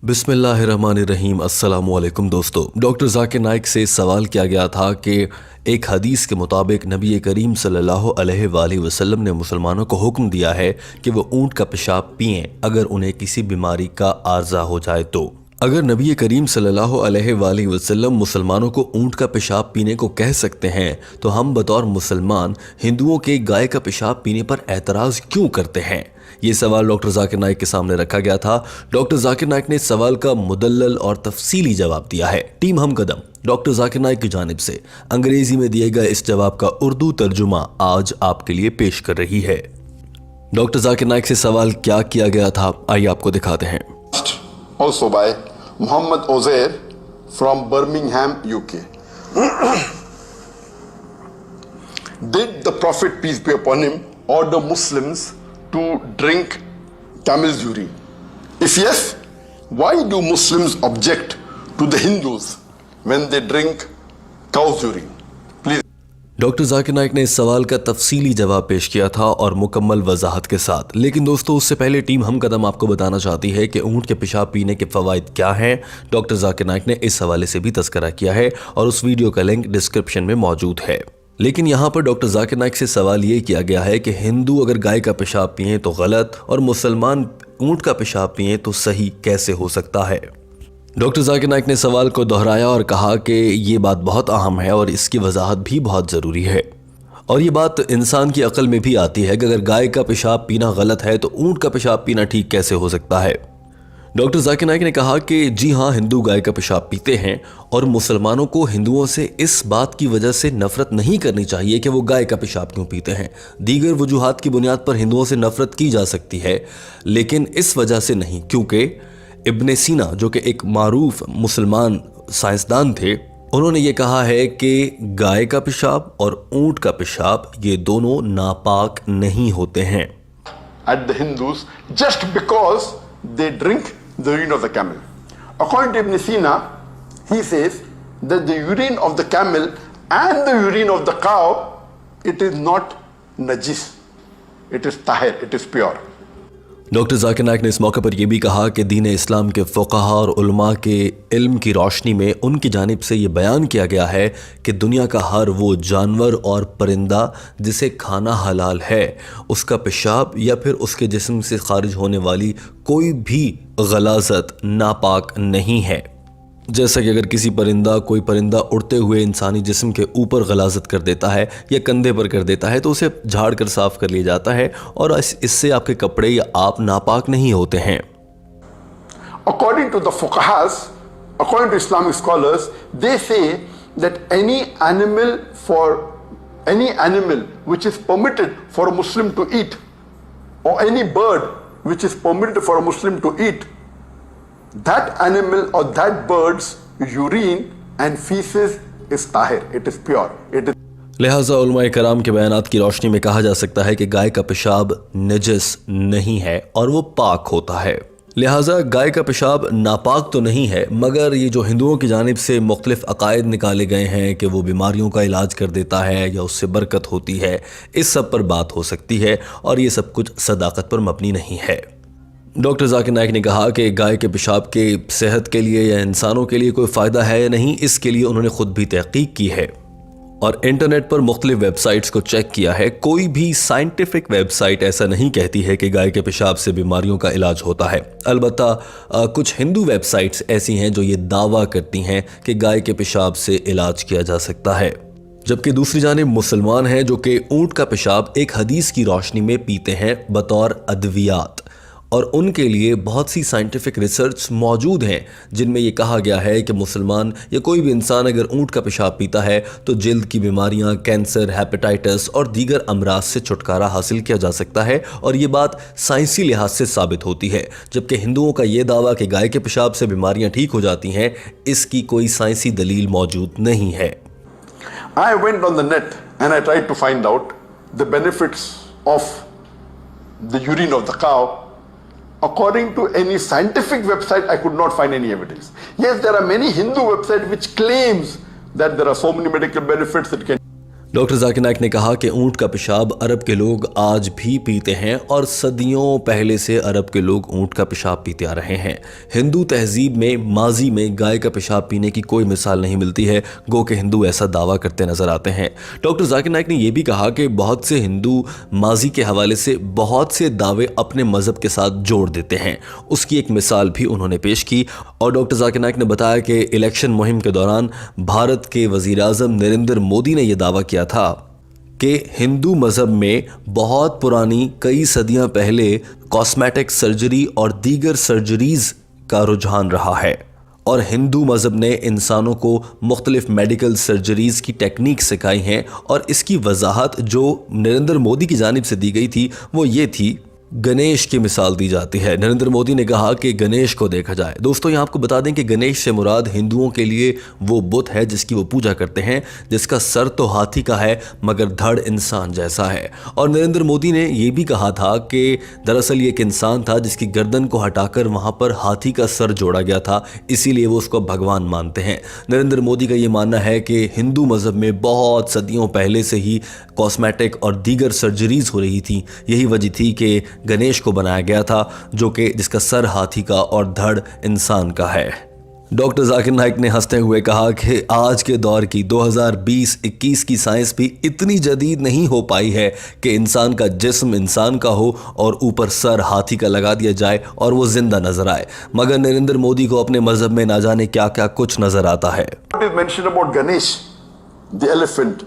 बिस्मिल्लाहिर्रहमानिर्रहीम। अस्सलामुअलैकुम दोस्तों। डॉक्टर जाकिर नाइक से सवाल किया गया था कि एक हदीस के मुताबिक नबी करीम सल्लल्लाहु अलैहि वसल्लम ने मुसलमानों को हुक्म दिया है कि वो ऊँट का पेशाब पिएं अगर उन्हें किसी बीमारी का आर्जा हो जाए तो। अगर नबी करीम सल्लल्लाहु अलैहि वसल्लम मुसलमानों को ऊँट का पेशाब पीने को कह सकते हैं तो हम बतौर मुसलमान हिंदुओं के गाय का पेशाब पीने पर एतराज़ क्यों करते हैं? ये सवाल डॉक्टर जाकिर नाइक के सामने रखा गया था। डॉक्टर जाकिर नाइक ने इस सवाल का मुदल्लल और तफसीली जवाब दिया है। टीम हम कदम डॉक्टर जाकिर नाइक की जानिब से अंग्रेजी में दिए गए इस जवाब का उर्दू तर्जुमा आज आपके लिए पेश कर रही है। डॉक्टर जाकिर नाइक से सवाल क्या किया गया था, आइए आपको दिखाते हैं। Also by Muhammad Ozair from Birmingham, UK. Did the Prophet, peace be upon him, order Muslims to drink camel's urine? If yes, why do Muslims object to the Hindus when they drink cow's urine? Please. Doctor Zakir Naik ने इस सवाल का तफसीली जवाब पेश किया था और मुकम्मल वजाहत के साथ। लेकिन दोस्तों, उससे पहले टीम हम कदम आपको बताना चाहती है कि ऊँट के पेशाब पीने के फ़वाइद क्या हैं। डॉक्टर जाकिर नाइक ने इस हवाले से भी तज़किरा किया है और उस वीडियो का लिंक डिस्क्रिप्शन में मौजूद है। लेकिन यहाँ पर डॉक्टर जाकिर नाइक से सवाल ये किया गया है कि हिंदू अगर गाय का पेशाब पिएँ तो गलत और मुसलमान ऊँट का पेशाब पिएँ तो सही कैसे हो सकता है? डॉक्टर जाकिर नाइक ने सवाल को दोहराया और कहा कि ये बात बहुत अहम है और इसकी वजाहत भी बहुत ज़रूरी है। और ये बात इंसान की अक्ल में भी आती है कि अगर गाय का पेशाब पीना गलत है तो ऊँट का पेशाब पीना ठीक कैसे हो सकता है? डॉक्टर जाकिर नाइक ने कहा कि जी हाँ, हिंदू गाय का पेशाब पीते हैं और मुसलमानों को हिंदुओं से इस बात की वजह से नफ़रत नहीं करनी चाहिए कि वो गाय का पेशाब क्यों पीते हैं। दीगर वजूहात की बुनियाद पर हिंदुओं से नफ़रत की जा सकती है, लेकिन इस वजह से नहीं, क्योंकि इब्ने सीना जो कि एक मारूफ मुसलमान साइंसदान थे, उन्होंने ये कहा है कि गाय का पेशाब और ऊँट का पेशाब ये दोनों नापाक नहीं होते हैं। At the Hindus, just because they drink the urine of the camel. According to Ibn Sina, he says that the urine of the camel and the urine of the cow, it is not najis. It is tahir, it is pure. Doctor Zakir Naik ने इस मौके पर यह भी कहा कि दीन इस्लाम के फ़ुक़हा और उलमा के इल्म की रोशनी में उनकी जानिब से ये बयान किया गया है कि दुनिया का हर वो जानवर और परिंदा जिसे खाना हलाल है, उसका पेशाब या फिर उसके जिस्म से खारिज होने वाली कोई भी गलाज़त नापाक नहीं है। जैसा कि अगर कोई परिंदा उड़ते हुए इंसानी जिस्म के ऊपर गलाजत कर देता है या कंधे पर कर देता है तो उसे झाड़ कर साफ कर लिया जाता है और इससे आपके कपड़े या आप नापाक नहीं होते हैं। According to the fuqahas, according to Islamic scholars, they say that any animal which is permitted for a Muslim to eat, or any bird which is permitted for a Muslim to eat, that animal or that bird's urine and feces is tahir, it is pure, it is. लिहाजा उलमाए कराम के बयानात की रोशनी में कहा जा सकता है कि गाय का पेशाब नजस नहीं है और वो पाक होता है। लिहाजा गाय का पेशाब नापाक तो नहीं है, मगर ये जो हिंदुओं की जानिब से मुख्तलिफ अकायद निकाले गए हैं कि वो बीमारियों का इलाज कर देता है या उससे बरकत होती है, इस सब पर बात हो सकती है और ये सब कुछ सदाकत पर मबनी नहीं है। डॉक्टर जाकिर नाइक ने कहा कि गाय के पेशाब के सेहत के लिए या इंसानों के लिए कोई फ़ायदा है या नहीं, इसके लिए उन्होंने ख़ुद भी तहक़ीक़ की है और इंटरनेट पर मुख्तलिफ वेबसाइट्स को चेक किया है। कोई भी साइंटिफिक वेबसाइट ऐसा नहीं कहती है कि गाय के पेशाब से बीमारियों का इलाज होता है। अलबत्ता कुछ हिंदू वेबसाइट्स ऐसी हैं जो ये दावा करती हैं कि गाय के पेशाब से इलाज किया जा सकता है, जबकि दूसरी जानिब मुसलमान हैं जो कि ऊँट का पेशाब एक हदीस की रोशनी में पीते हैं बतौर अद्वियात, और उनके लिए बहुत सी साइंटिफिक रिसर्च मौजूद हैं जिनमें यह कहा गया है कि मुसलमान या कोई भी इंसान अगर ऊँट का पेशाब पीता है तो जिल्द की बीमारियां, कैंसर, हेपेटाइटिस और दीगर अमराज से छुटकारा हासिल किया जा सकता है और ये बात साइंसी लिहाज से साबित होती है। जबकि हिंदुओं का ये दावा कि गाय के पेशाब से बीमारियां ठीक हो जाती हैं, इसकी कोई साइंसी दलील मौजूद नहीं है। I went on the net and I tried to find out the benefits of the urine of the cow. According to any scientific website, I could not find any evidence. Yes, there are many Hindu websites which claims that there are so many medical benefits it can. Doctor Zakir Naik ने कहा कि ऊंट का पेशाब अरब के लोग आज भी पीते हैं और सदियों पहले से अरब के लोग ऊंट का पेशाब पीते आ रहे हैं। हिंदू तहजीब में माजी में गाय का पेशाब पीने की कोई मिसाल नहीं मिलती है, गो के हिंदू ऐसा दावा करते नजर आते हैं। डॉक्टर जाकिर नाइक ने यह भी कहा कि बहुत से हिंदू माजी के हवाले से बहुत से दावे अपने मजहब के साथ जोड़ देते हैं। उसकी एक मिसाल भी उन्होंने पेश की और डॉक्टर जाकिर नाइक ने बताया कि इलेक्शन मुहिम के दौरान भारत के वजीर आजम नरेंद्र मोदी ने यह दावा किया था कि हिंदू मजहब में बहुत पुरानी कई सदियां पहले कॉस्मेटिक सर्जरी और दीगर सर्जरीज का रुझान रहा है और हिंदू मजहब ने इंसानों को मुख्तलिफ मेडिकल सर्जरीज की टेक्निक सिखाई हैं और इसकी वजाहत जो नरेंद्र मोदी की जानिब से दी गई थी वो ये थी, गणेश की मिसाल दी जाती है। नरेंद्र मोदी ने कहा कि गणेश को देखा जाए। दोस्तों यहाँ आपको बता दें कि गणेश से मुराद हिंदुओं के लिए वो बुत है जिसकी वो पूजा करते हैं, जिसका सर तो हाथी का है मगर धड़ इंसान जैसा है। और नरेंद्र मोदी ने ये भी कहा था कि दरअसल ये एक इंसान था जिसकी गर्दन को हटाकर वहाँ पर हाथी का सर जोड़ा गया था, इसीलिए वो उसको भगवान मानते हैं। नरेंद्र मोदी का ये मानना है कि हिंदू मज़हब में बहुत सदियों पहले से ही कॉस्मेटिक और दीगर सर्जरीज हो रही थी। यही वजह थी कि गणेश को बनाया गया था जो कि जिसका सर हाथी का और धड़ इंसान का है। डॉक्टर जाकिर नाइक ने हंसते हुए कहा कि आज के दौर की 2020-21 की साइंस भी इतनी जदीद नहीं हो पाई है कि इंसान का जिस्म इंसान का हो और ऊपर सर हाथी का लगा दिया जाए और वो जिंदा नजर आए, मगर नरेंद्र मोदी को अपने मजहब में ना जाने क्या क्या कुछ नजर आता है। Mention about Ganesh, the elephant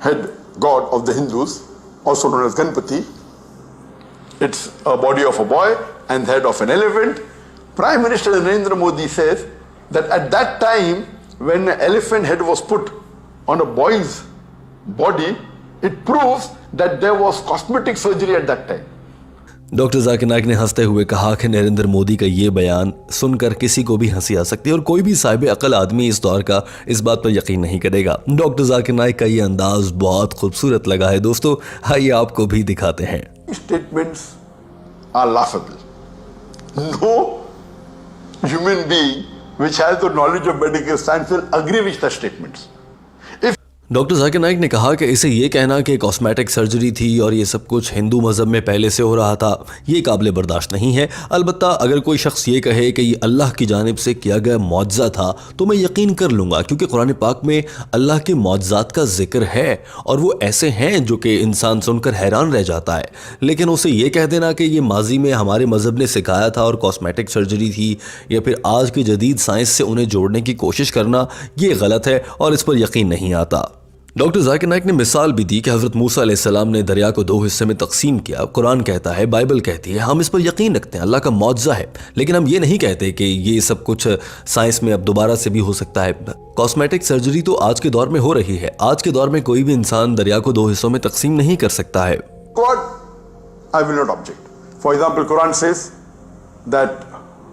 head god of the Hindus, also known as Ganpati. It's a body of a boy and the head of an elephant. Prime Minister Narendra Modi says that at that time when an elephant head was put on a boy's body, it proves that there was cosmetic surgery at that time. Doctor Zakir Naik ने हंसते हुए कहा कि नरेंद्र मोदी का ये बयान सुनकर किसी को भी हंसी आ सकती है और कोई भी साहिब अकल आदमी इस दौर का इस बात पर यकीन नहीं करेगा। डॉक्टर जाकिर नाइक का ये अंदाज बहुत खूबसूरत लगा है। दोस्तों आइए आपको भी दिखाते हैं। Statements are laughable. No human being which has the knowledge of medical science will agree with such statements. Doctor Zakir Naik ने कहा कि इसे ये कहना कि कॉस्मेटिक सर्जरी थी और ये सब कुछ हिंदू मज़हब में पहले से हो रहा था, ये काबिल बर्दाश्त नहीं है। अलबत्ता अगर कोई शख्स ये कहे कि ये अल्लाह की जानिब से किया गया मौजज़ा था तो मैं यकीन कर लूँगा, क्योंकि कुरान पाक में अल्लाह के मौजज़ात का जिक्र है और वो ऐसे हैं जो कि इंसान सुनकर हैरान रह जाता है। लेकिन उसे ये कह देना कि ये माजी में हमारे मज़हब ने सिखाया था और कॉस्मेटिक सर्जरी थी, या फिर आज की जदीद साइंस से उन्हें जोड़ने की कोशिश करना, ये गलत है और इस पर यकीन नहीं आता। डॉक्टर जाकिर नाइक ने मिसाल भी दी कि हज़रत मूसा अलैहिस्सलाम ने दरिया को 2 हिस्से में तकसीम किया। कुरान कहता है, बाइबल कहती है, हम इस पर यकीन रखते हैं, अल्लाह का मौजज़ा है, लेकिन हम ये नहीं कहते कि ये सब कुछ साइंस में अब दोबारा से भी हो सकता है। कॉस्मेटिक सर्जरी तो आज के दौर में हो रही है। आज के दौर में कोई भी इंसान दरिया को 2 हिस्सों में तकसीम नहीं कर सकता है। God, I will not object. For example, Quran says that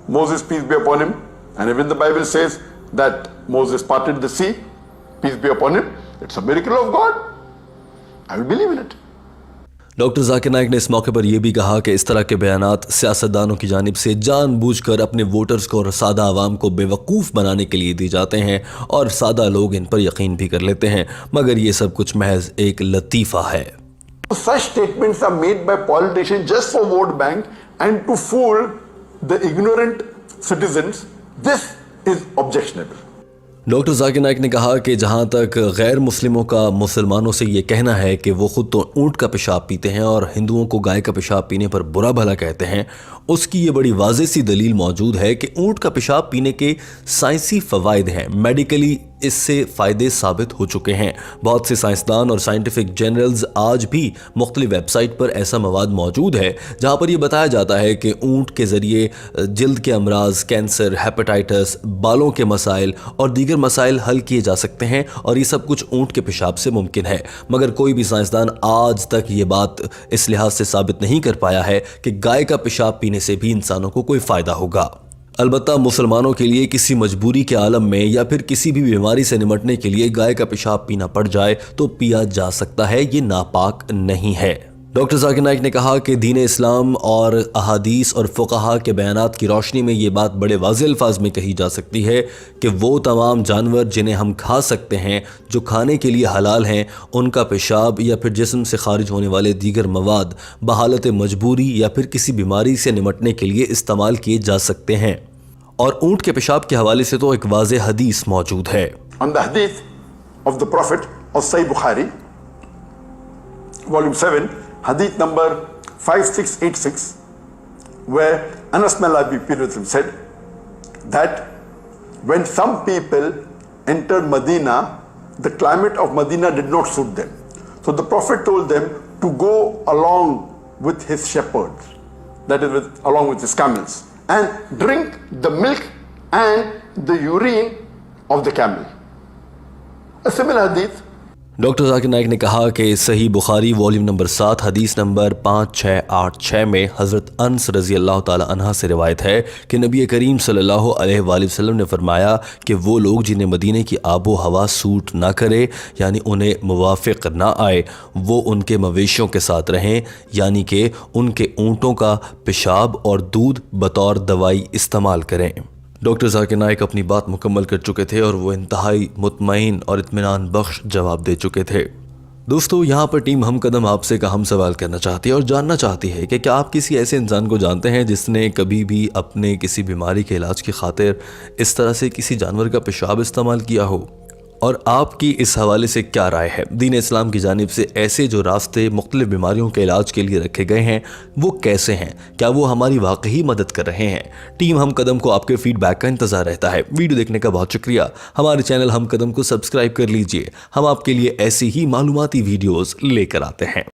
Moses, peace be upon him, and even the Bible says that Moses parted the sea, peace be upon him. It's a miracle of God. I will believe in it. Doctor Zakir Naik ने इस मौके पर यह भी कहा कि इस तरह के बयानात सियासतदानों की जानिब से जानबूझकर अपने वोटर्स को और सादा आवाम को बेवकूफ़ बनाने के लिए दिए जाते हैं और सादा लोग इन पर यकीन भी कर लेते हैं, मगर ये सब कुछ महज एक लतीफ़ा है। Such statements are made by politicians just for vote bank and to fool the ignorant citizens. This is objectionable. Doctor Zakir Naik ने कहा कि जहाँ तक गैर मुस्लिमों का मुसलमानों से ये कहना है कि वो ख़ुद तो ऊँट का पेशाब पीते हैं और हिंदुओं को गाय का पेशाब पीने पर बुरा भला कहते हैं, उसकी ये बड़ी वाज़ेह सी दलील मौजूद है कि ऊँट का पेशाब पीने के साइंसी फ़वाइद हैं। मेडिकली इससे फ़ायदे साबित हो चुके हैं। बहुत से साइंसदान और साइंटिफिक जर्नल्स आज भी मुख्तलिफ वेबसाइट पर ऐसा मवाद मौजूद है जहाँ पर यह बताया जाता है कि ऊँट के ज़रिए जल्द के अमराज, कैंसर, हेपेटाइटिस, बालों के मसाइल और दीगर मसाइल हल किए जा सकते हैं और ये सब कुछ ऊँट के पेशाब से मुमकिन है। मगर कोई भी साइंसदान आज तक ये बात इस लिहाज से साबित नहीं कर पाया है कि गाय का पेशाब पीने से भी इंसानों को कोई फ़ायदा होगा। अलबत्ता मुसलमानों के लिए किसी मजबूरी के आलम में या फिर किसी भी बीमारी से निमटने के लिए गाय का पेशाब पीना पड़ जाए तो पिया जा सकता है, ये नापाक नहीं है। डॉक्टर जाकिर नाइक ने कहा कि दीन इस्लाम और अहादीस और फ़ुक़हा के बयानात की रोशनी में ये बात बड़े वाज़ेह अल्फाज में कही जा सकती है कि वो तमाम जानवर जिन्हें हम खा सकते हैं, जो खाने के लिए हलाल हैं, उनका पेशाब या फिर जिस्म से खारिज होने वाले दीगर मवाद बहालत मजबूरी या फिर किसी बीमारी से निमटने के लिए इस्तेमाल किए जा सकते हैं। और ऊँट के पेशाब के हवाले से तो एक वाज़ेह हदीस मौजूद है। On the hadith of the Prophet of Sahih Bukhari, volume 7, hadith number 5686, where Anas bin Malik said that when some people entered Medina, the climate of Medina did not suit them. So the Prophet told them to go along with his shepherds, that is along with his camels, and drink the milk and the urine of the camel. A similar hadith. Doctor Zakir Naik ने कहा कि सही Bukhari volume number 7 हदीस number 5686 में हज़रत अनस रज़ी अल्लाह ताला अन्हा से रिवायत है कि नबी करीम सल्लल्लाहु अलैहि वसल्लम ने फरमाया कि वो लोग जिन्हें मदीने की आबो हवा सूट ना करे, यानी उन्हें मुवाफ़िक़ ना आए, वो उनके मवेशियों के साथ रहें, यानी कि उनके ऊँटों का पेशाब और दूध बतौर दवाई इस्तेमाल करें। डॉक्टर जाकिर नाइक अपनी बात मुकम्मल कर चुके थे और वो इंतहाई मुतमईन और इत्मीनान बख्श जवाब दे चुके थे। दोस्तों, यहाँ पर टीम हम कदम आपसे का हम सवाल करना चाहती है और जानना चाहती है कि क्या आप किसी ऐसे इंसान को जानते हैं जिसने कभी भी अपने किसी बीमारी के इलाज की खातिर इस तरह से किसी जानवर का पेशाब इस्तेमाल किया हो, और आपकी इस हवाले से क्या राय है। दीन इस्लाम की जानिब से ऐसे जो रास्ते मुख्तलिफ बीमारियों के इलाज के लिए रखे गए हैं वो कैसे हैं, क्या वो हमारी वाकई मदद कर रहे हैं। टीम हम कदम को आपके फीडबैक का इंतज़ार रहता है। वीडियो देखने का बहुत शुक्रिया। हमारे चैनल हम कदम को सब्सक्राइब कर लीजिए, हम आपके लिए ऐसी ही मालूमाती वीडियोज़ लेकर आते हैं।